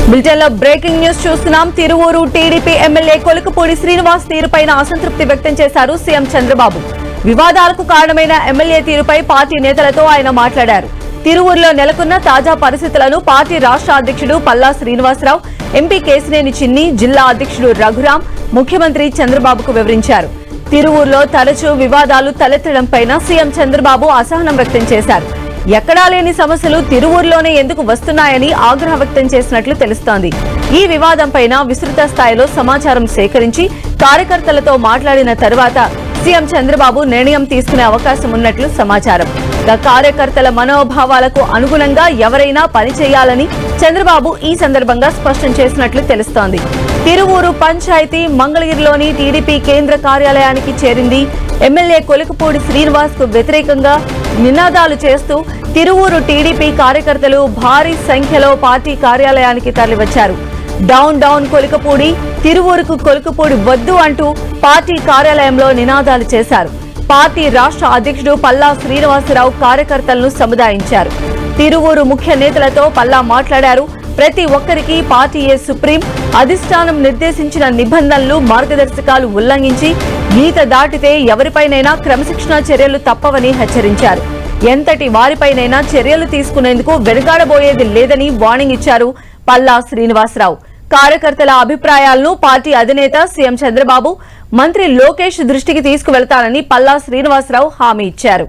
Bulletin లో breaking news చూస్తున్నాం. Tiruvuru TDP MLA Kolikapudi Srinivas తీరుపైన అసంతృప్తి వ్యక్తం చేశారు సీఎం చంద్రబాబు. వివాదాలకు కారణమైన ఎమ్మెల్యే తీరుపై పార్టీ నేతలతో ఆయన మాట్లాడారు. తిరువూరులో నెలకొన్న తాజా పరిస్థితులను పార్టీ రాష్ట్ర అధ్యక్షుడు పల్లా శ్రీనివాసరావు, ఎంపీ కేశినేని చిన్ని, జిల్లా అధ్యక్షుడు రఘురాం ముఖ్యమంత్రి చంద్రబాబుకు వివరించారు. తిరువూరులో తరచూ వివాదాలు తలెత్తడంపై సీఎం చంద్రబాబు అసహనం వ్యక్తం చేశారు. ఎక్కడా లేని సమస్యలు తిరువూరులోనే ఎందుకు వస్తున్నాయని ఆగ్రహం వ్యక్తం చేసినట్లు తెలుస్తోంది. ఈ వివాదంపై విస్తృత స్థాయిలో సమాచారం సేకరించి కార్యకర్తలతో మాట్లాడిన తర్వాత సీఎం చంద్రబాబు నిర్ణయం తీసుకునే అవకాశం ఉన్నట్లు సమాచారం. కార్యకర్తల మనోభావాలకు అనుగుణంగా ఎవరైనా పనిచేయాలని చంద్రబాబు ఈ సందర్భంగా స్పష్టం చేసినట్లు తెలుస్తోంది. తిరువూరు పంచాయతీ మంగళగిరిలోని టీడీపీ కేంద్ర కార్యాలయానికి చేరింది. ఎమ్మెల్యే కొలుకుపూడి శ్రీనివాస్ కు వ్యతిరేకంగా నినాదాలు చేస్తూ తిరువూరు టీడీపీ కార్యకర్తలు భారీ సంఖ్యలో పార్టీ కార్యాలయానికి తరలివచ్చారు. డౌన్ డౌన్ కొలుకుపూడి, తిరువూరుకు కొలుకుపూడి వద్దు అంటూ పార్టీ కార్యాలయంలో నినాదాలు చేశారు. పార్టీ రాష్ట్ర అధ్యక్షుడు పల్లా శ్రీనివాసరావు కార్యకర్తలను సముదాయించారు. తిరువూరు ముఖ్య నేతలతో పల్లా మాట్లాడారు. ప్రతి ఒక్కరికి పార్టీయే సుప్రీం, అధిష్టానం నిర్దేశించిన నిబంధనలు, మార్గదర్శకాలు ఉల్లంఘించి గీత దాటితే ఎవరిపైనైనా క్రమశిక్షణ చర్యలు తప్పవని హెచ్చరించారు. ఎంతటి వారిపైనైనా చర్యలు తీసుకునేందుకు వెనుకాడబోయేది లేదని వార్నింగ్ ఇచ్చారు పల్లా శ్రీనివాసరావు. కార్యకర్తల అభిప్రాయాలను పార్టీ అధినేత సీఎం చంద్రబాబు, మంత్రి లోకేష్ దృష్టికి తీసుకువెళతానని పల్లా శ్రీనివాసరావు హామీ ఇచ్చారు.